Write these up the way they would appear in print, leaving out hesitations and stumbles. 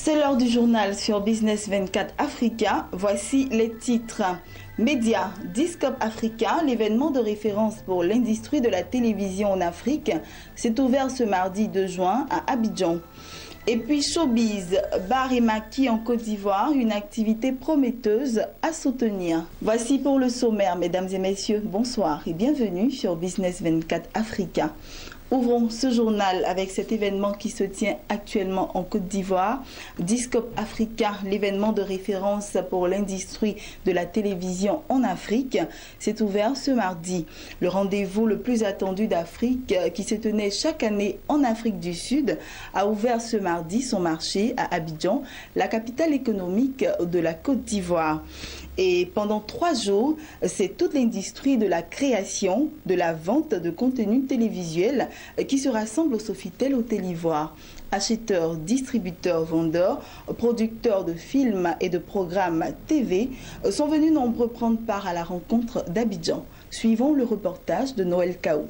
C'est l'heure du journal sur Business 24 Africa. Voici les titres. Média, Discope Africa, l'événement de référence pour l'industrie de la télévision en Afrique, s'est ouvert ce mardi 2 juin à Abidjan. Et puis Showbiz, bar et maquis en Côte d'Ivoire, une activité prometteuse à soutenir. Voici pour le sommaire, mesdames et messieurs, bonsoir et bienvenue sur Business 24 Africa. Ouvrons ce journal avec cet événement qui se tient actuellement en Côte d'Ivoire. Discope Africa, l'événement de référence pour l'industrie de la télévision en Afrique, s'est ouvert ce mardi. Le rendez-vous le plus attendu d'Afrique, qui se tenait chaque année en Afrique du Sud, a ouvert ce mardi son marché à Abidjan, la capitale économique de la Côte d'Ivoire. Et pendant 3 jours, c'est toute l'industrie de la création, de la vente de contenu télévisuel qui se rassemble au Sofitel Hôtel Ivoire. Acheteurs, distributeurs, vendeurs, producteurs de films et de programmes TV sont venus nombreux prendre part à la rencontre d'Abidjan. Suivons le reportage de Noël Kaou.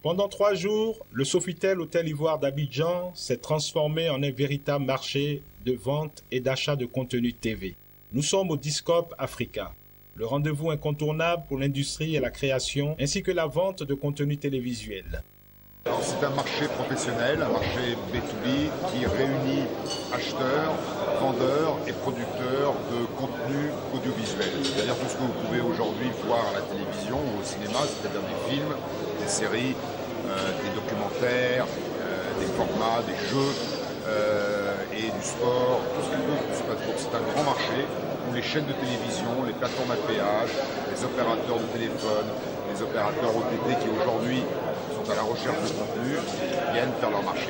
Pendant 3 jours, le Sofitel Hôtel Ivoire d'Abidjan s'est transformé en un véritable marché de vente et d'achat de contenu TV. Nous sommes au Discope Africa, le rendez-vous incontournable pour l'industrie et la création, ainsi que la vente de contenu télévisuel. C'est un marché professionnel, un marché B2B qui réunit acheteurs, vendeurs et producteurs de contenu audiovisuel. C'est-à-dire tout ce que vous pouvez aujourd'hui voir à la télévision ou au cinéma, c'est-à-dire des films, des séries, des documentaires, des formats, des jeux et du sport, tout ce qui peut. C'est un grand marché où les chaînes de télévision, les plateformes à péage, les opérateurs de téléphone, les opérateurs OTT qui aujourd'hui sont à la recherche de contenu, viennent faire leur marché.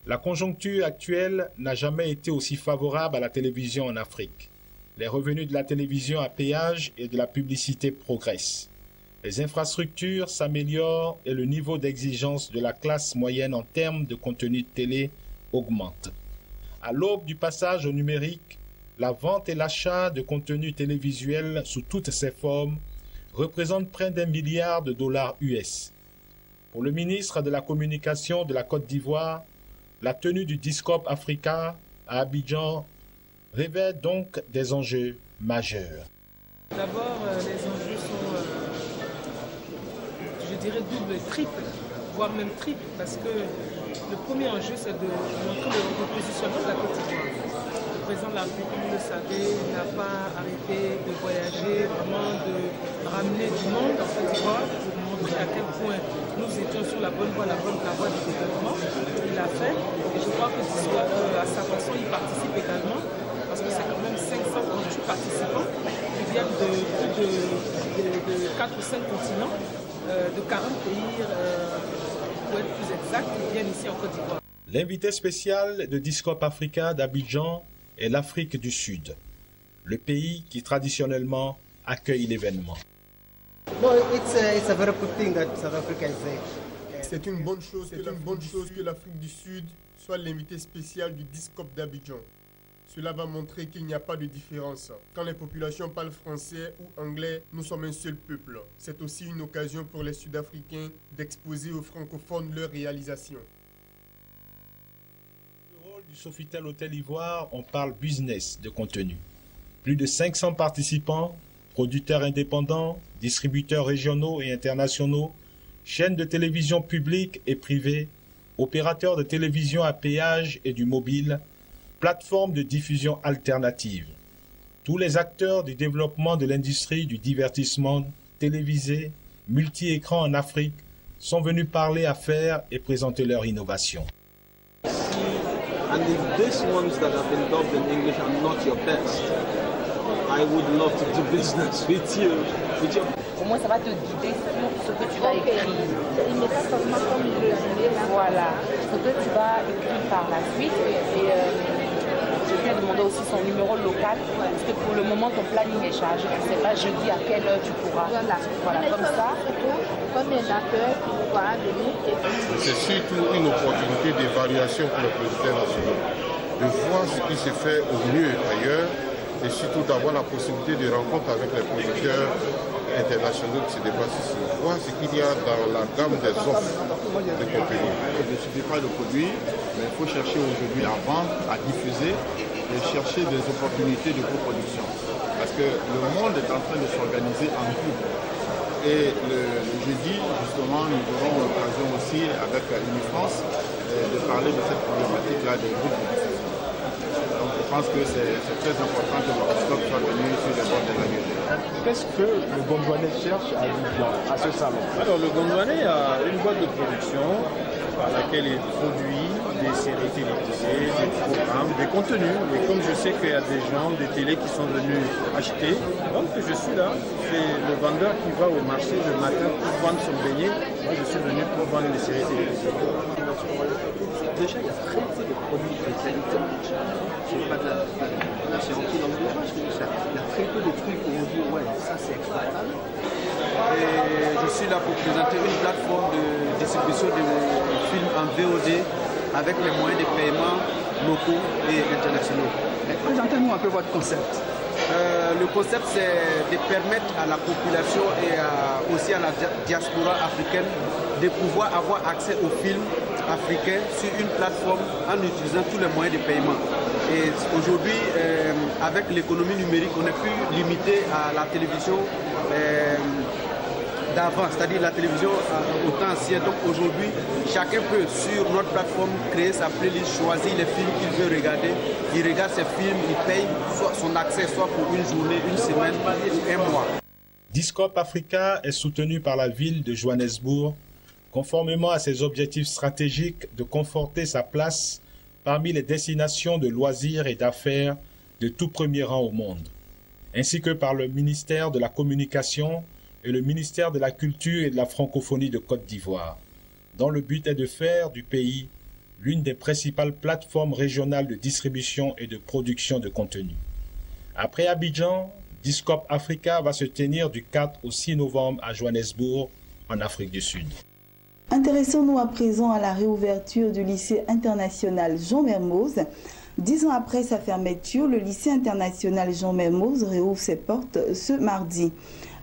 La conjoncture actuelle n'a jamais été aussi favorable à la télévision en Afrique. Les revenus de la télévision à péage et de la publicité progressent. Les infrastructures s'améliorent et le niveau d'exigence de la classe moyenne en termes de contenu télé augmente. À l'aube du passage au numérique, la vente et l'achat de contenu télévisuel sous toutes ses formes représentent près d'1 milliard de dollars US. Pour le ministre de la Communication de la Côte d'Ivoire, la tenue du Discope Africa à Abidjan révèle donc des enjeux majeurs. D'abord, les enjeux sont, je dirais, double, triple, voire même triple, parce que le premier enjeu, c'est de montrer le positionnement de la Côte d'Ivoire. Le président de la République, comme vous le savez, n'a pas arrêté de voyager, vraiment de ramener du monde en Côte d'Ivoire pour montrer à quel point nous étions sur la bonne voie, la voie du développement. Il l'a fait et je crois que à sa façon, il participe également parce que c'est quand même 500 participants qui viennent de plus de 4 ou 5 continents, de 40 pays, pour être plus exact, qui viennent ici en Côte d'Ivoire. L'invité spécial de Discope Africa d'Abidjan est l'Afrique du Sud, le pays qui traditionnellement accueille l'événement. C'est une bonne chose que l'Afrique du Sud soit l'invité spécial du Discope d'Abidjan. Cela va montrer qu'il n'y a pas de différence. Quand les populations parlent français ou anglais, nous sommes un seul peuple. C'est aussi une occasion pour les Sud-Africains d'exposer aux francophones leurs réalisations. Le rôle du Sofitel Hôtel Ivoire, on parle business de contenu. Plus de 500 participants, producteurs indépendants, distributeurs régionaux et internationaux, chaînes de télévision publiques et privées, opérateurs de télévision à péage et du mobile, plateformes de diffusion alternatives. Tous les acteurs du développement de l'industrie du divertissement télévisé, multi-écran en Afrique, sont venus parler affaires et présenter leur innovation. And if these ones that have been dubbed in English are not your best, I would love to do business with you. Au moins, ça va te guider sur ce que tu vas écrire. Il n'est pas seulement comme voilà, ce que tu vas écrire par la suite. Et je viens demander aussi son numéro local, parce que pour le moment, ton planning est chargé. Je ne sais pas jeudi à quelle heure tu pourras. Voilà, comme ça. Combien d'acteurs qui vont venir. C'est surtout une opportunité d'évaluation pour les producteurs nationaux, de voir ce qui se fait au mieux ailleurs et surtout d'avoir la possibilité de rencontre avec les producteurs internationaux qui se déplacent ici. Moi, ce qu'il y a dans la gamme des offres de contenu. Il ne suffit pas de produire, mais il faut chercher aujourd'hui à vendre, à diffuser et chercher des opportunités de coproduction. Parce que le monde est en train de s'organiser en groupe. Et le jeudi, justement, nous aurons l'occasion aussi, avec Unifrance, de parler de cette problématique-là des groupes de diffusion. Donc je pense que c'est très important que le stop soit venu sur les bords de la Guinée. Qu'est-ce que le Gondwanais cherche à Abidjan, à ce salon? Alors le Gondwanais a une boîte de production par laquelle il produit des séries télévisées, des programmes, des contenus. Et comme je sais qu'il y a des gens, des télés qui sont venus acheter, donc je suis là. C'est le vendeur qui va au marché le matin pour vendre son beignet. Moi je suis venu pour vendre les séries télévisées. Déjà, il y a très peu de produits de qualité en marché. C'est pas de la science dans le village. Il y a très peu de trucs où on dit ouais, ça c'est exploitable. Et je suis là pour présenter une plateforme de distribution de films en VOD avec les moyens de paiement locaux et internationaux. Présentez-nous un peu votre concept. Le concept, c'est de permettre à la population et aussi à la diaspora africaine de pouvoir avoir accès aux films africains sur une plateforme en utilisant tous les moyens de paiement. Et aujourd'hui, avec l'économie numérique, on n'est plus limité à la télévision d'avant, c'est-à-dire la télévision au temps ancien. Donc aujourd'hui, chacun peut sur notre plateforme créer sa playlist, choisir les films qu'il veut regarder. Il regarde ses films, il paye soit son accès, soit pour une journée, une semaine ou un mois. Discop Africa est soutenu par la ville de Johannesburg, conformément à ses objectifs stratégiques de conforter sa place parmi les destinations de loisirs et d'affaires de tout premier rang au monde, ainsi que par le ministère de la Communication et le ministère de la Culture et de la Francophonie de Côte d'Ivoire, dont le but est de faire du pays l'une des principales plateformes régionales de distribution et de production de contenu. Après Abidjan, Discop Africa va se tenir du 4 au 6 novembre à Johannesburg, en Afrique du Sud. Intéressons-nous à présent à la réouverture du lycée international Jean Mermoz. 10 ans après sa fermeture, le lycée international Jean Mermoz réouvre ses portes ce mardi.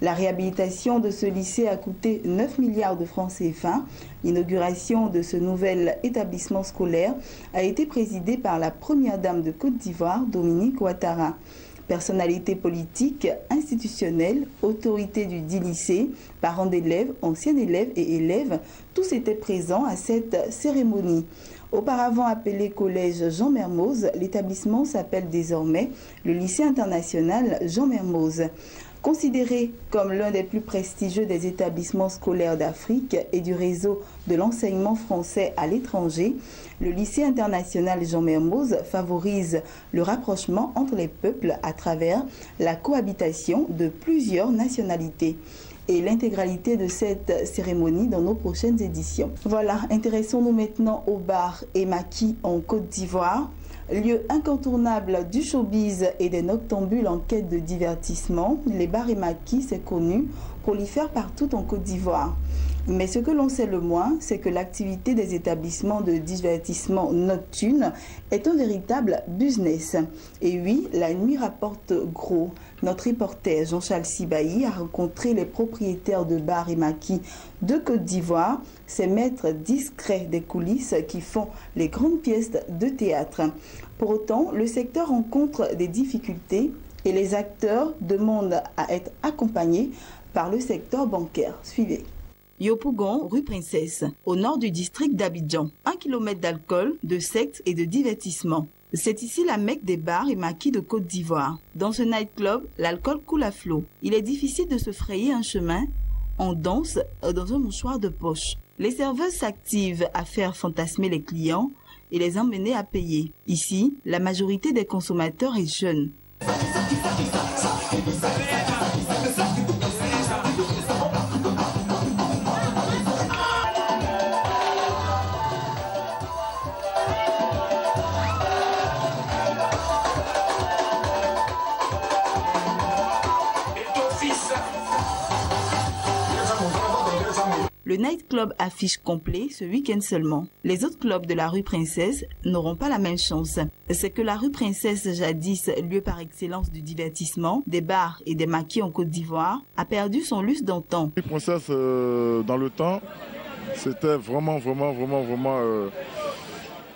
La réhabilitation de ce lycée a coûté 9 milliards de francs CFA. L'inauguration de ce nouvel établissement scolaire a été présidée par la première dame de Côte d'Ivoire, Dominique Ouattara. Personnalités politiques, institutionnelles, autorités du dit lycée, parents d'élèves, anciens élèves et élèves, tous étaient présents à cette cérémonie. Auparavant appelé Collège Jean Mermoz, l'établissement s'appelle désormais le lycée international Jean Mermoz. Considéré comme l'un des plus prestigieux des établissements scolaires d'Afrique et du réseau de l'enseignement français à l'étranger, le lycée international Jean Mermoz favorise le rapprochement entre les peuples à travers la cohabitation de plusieurs nationalités. Et l'intégralité de cette cérémonie dans nos prochaines éditions. Voilà, intéressons-nous maintenant au bar Emaki en Côte d'Ivoire. Lieu incontournable du showbiz et des noctambules en quête de divertissement, les bars Emaki, c'est connu, prolifèrent partout en Côte d'Ivoire. Mais ce que l'on sait le moins, c'est que l'activité des établissements de divertissement nocturne est un véritable business. Et oui, la nuit rapporte gros. Notre reporter Jean-Charles Sibahi a rencontré les propriétaires de bars Emaki de Côte d'Ivoire, ces maîtres discrets des coulisses qui font les grandes pièces de théâtre. Pour autant, le secteur rencontre des difficultés et les acteurs demandent à être accompagnés par le secteur bancaire. Suivez. Yopougon, rue Princesse, au nord du district d'Abidjan. 1 km d'alcool, de sexe et de divertissement. C'est ici la mecque des bars Emaki de Côte d'Ivoire. Dans ce nightclub, l'alcool coule à flot. Il est difficile de se frayer un chemin. On danse dans un mouchoir de poche. Les serveuses s'activent à faire fantasmer les clients et les emmener à payer. Ici, la majorité des consommateurs est jeune. Le nightclub affiche complet ce week-end seulement. Les autres clubs de la rue Princesse n'auront pas la même chance. C'est que la rue Princesse, jadis lieu par excellence du divertissement, des bars et des maquis en Côte d'Ivoire, a perdu son lustre d'antan. La rue Princesse, dans le temps, c'était vraiment, je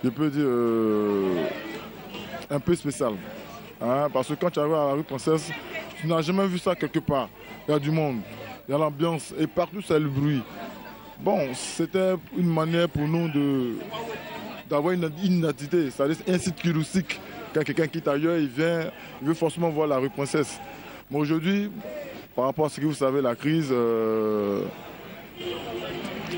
peux dire, un peu spécial. Hein, parce que quand tu arrives à la rue Princesse, tu n'as jamais vu ça quelque part. Il y a du monde, il y a l'ambiance et partout c'est le bruit. Bon, c'était une manière pour nous d'avoir une identité, c'est-à-dire un site touristique. Quand quelqu'un quitte ailleurs, il veut forcément voir la rue Princesse. Mais aujourd'hui, par rapport à ce que vous savez, la crise,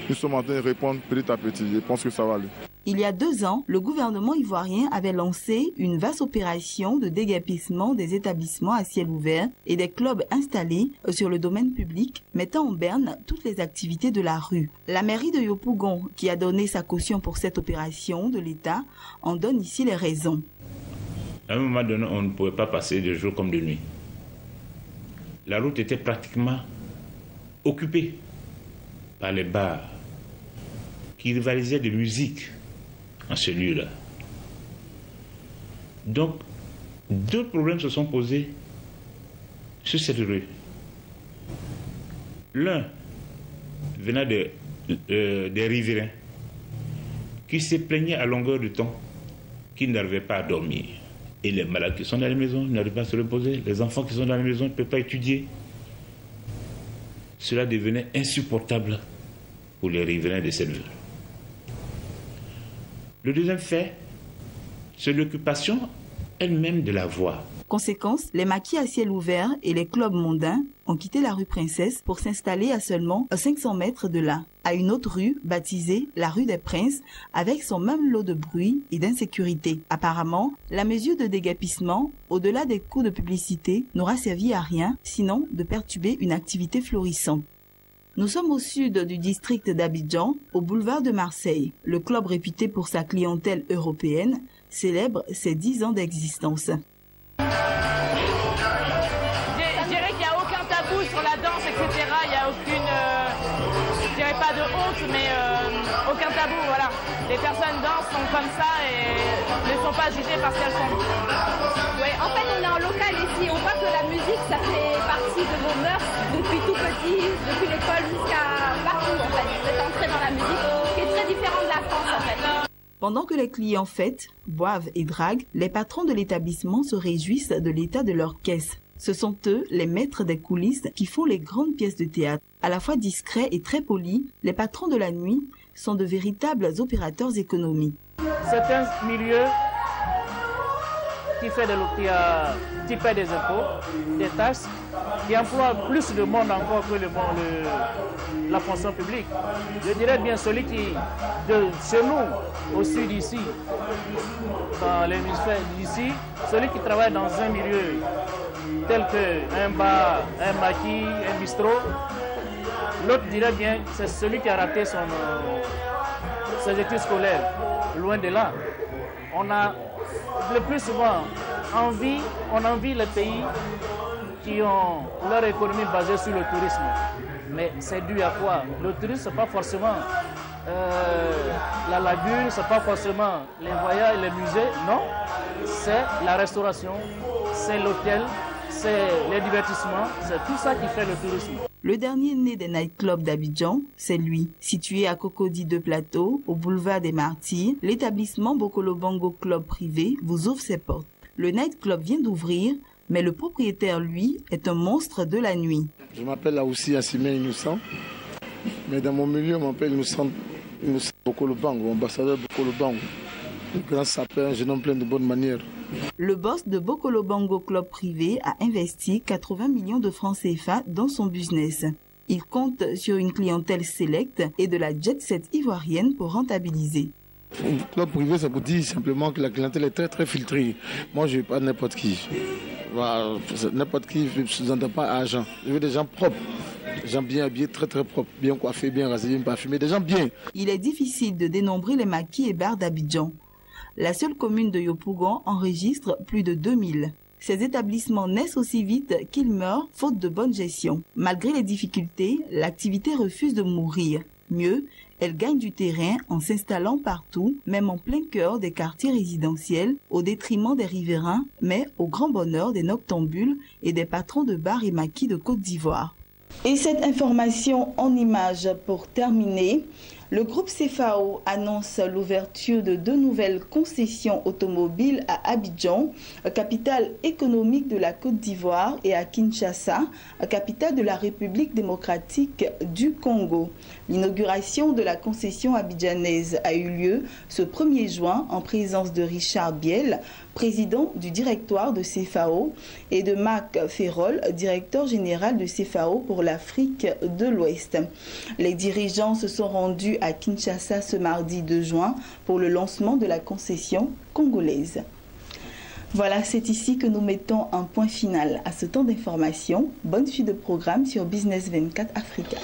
nous sommes en train de répondre petit à petit. Je pense que ça va aller. Il y a 2 ans, le gouvernement ivoirien avait lancé une vaste opération de déguerpissement des établissements à ciel ouvert et des clubs installés sur le domaine public, mettant en berne toutes les activités de la rue. La mairie de Yopougon, qui a donné sa caution pour cette opération de l'État, en donne ici les raisons. À un moment donné, on ne pouvait pas passer de jour comme de nuit. La route était pratiquement occupée par les bars qui rivalisaient de musique en ce lieu-là. Donc, 2 problèmes se sont posés sur cette rue. L'un venant des riverains qui se plaignaient à longueur de temps qu'ils n'arrivaient pas à dormir. Et les malades qui sont dans les maisons n'arrivent pas à se reposer. Les enfants qui sont dans les maisons ne peuvent pas étudier. Cela devenait insupportable pour les riverains de cette ville. Le deuxième fait, c'est l'occupation elle-même de la voie. Conséquence, les maquis à ciel ouvert et les clubs mondains ont quitté la rue Princesse pour s'installer à seulement 500 mètres de là, à une autre rue baptisée la rue des Princes, avec son même lot de bruit et d'insécurité. Apparemment, la mesure de déguerpissement, au-delà des coûts de publicité, n'aura servi à rien, sinon de perturber une activité florissante. Nous sommes au sud du district d'Abidjan, au boulevard de Marseille. Le club réputé pour sa clientèle européenne célèbre ses 10 ans d'existence. Je dirais qu'il n'y a aucun tabou sur la danse, etc. Il n'y a aucune, je dirais pas de honte, mais aucun tabou, voilà. Les personnes dansent, sont comme ça et ne sont pas jugées parce qu'elles sont. Oui, en fait, on est en local ici. On voit que la musique, ça fait partie de vos mœurs depuis tout petit, depuis l'école jusqu'à partout, en fait. Vous êtes entré dans la musique, qui est très différente de la France, en fait. Pendant que les clients fêtent, boivent et draguent, les patrons de l'établissement se réjouissent de l'état de leur caisse. Ce sont eux, les maîtres des coulisses, qui font les grandes pièces de théâtre. À la fois discrets et très polis, les patrons de la nuit sont de véritables opérateurs économiques. C'est un milieu qui paie des impôts, des taxes, qui emploie plus de monde encore que la fonction publique. Je dirais bien celui qui, chez nous, au sud ici, dans l'hémisphère d'ici, celui qui travaille dans un milieu tel qu'un bar, un maquis, un bistrot, l'autre dirait bien c'est celui qui a raté ses études scolaires. Loin de là. On a le plus souvent on envie les pays qui ont leur économie basée sur le tourisme. Mais c'est dû à quoi? Le tourisme, ce n'est pas forcément la lagune, ce n'est pas forcément les voyages, les musées, non. C'est la restauration, c'est l'hôtel, c'est les divertissements, c'est tout ça qui fait le tourisme. Le dernier né des nightclubs d'Abidjan, c'est lui. Situé à Cocody de Plateau, au boulevard des Martyrs, l'établissement Bokolo Bongo Club privé vous ouvre ses portes. Le nightclub vient d'ouvrir, mais le propriétaire, lui, est un monstre de la nuit. Je m'appelle aussi Assime Innocent, mais dans mon milieu, on m'appelle Innocent Bokolo Bongo, ambassadeur Bokolo Bongo. Le grand sapeur, un jeune homme plein de bonnes manières. Le boss de Bokolo Bongo Club privé a investi 80 millions de francs CFA dans son business. Il compte sur une clientèle sélecte et de la jet-set ivoirienne pour rentabiliser. Un club privé, ça vous dit simplement que la clientèle est très très filtrée. Moi, je ne veux pas n'importe qui. N'importe qui, je ne sous-entends pas argent. Je veux des gens propres. Des gens bien habillés, très très propres, bien coiffés, bien rasés, bien parfumés, des gens bien. Il est difficile de dénombrer les maquis et bars d'Abidjan. La seule commune de Yopougon enregistre plus de 2000. Ces établissements naissent aussi vite qu'ils meurent faute de bonne gestion. Malgré les difficultés, l'activité refuse de mourir. Mieux, elle gagne du terrain en s'installant partout, même en plein cœur des quartiers résidentiels, au détriment des riverains, mais au grand bonheur des noctambules et des patrons de bars et maquis de Côte d'Ivoire. Et cette information en images pour terminer. Le groupe CFAO annonce l'ouverture de 2 nouvelles concessions automobiles à Abidjan, capitale économique de la Côte d'Ivoire, et à Kinshasa, capitale de la République démocratique du Congo. L'inauguration de la concession abidjanaise a eu lieu ce 1er juin en présence de Richard Biel, président du directoire de CFAO, et de Marc Ferrol, directeur général de CFAO pour l'Afrique de l'Ouest. Les dirigeants se sont rendus à Kinshasa ce mardi 2 juin pour le lancement de la concession congolaise. Voilà, c'est ici que nous mettons un point final à ce temps d'information. Bonne suite de programme sur Business 24 Africa.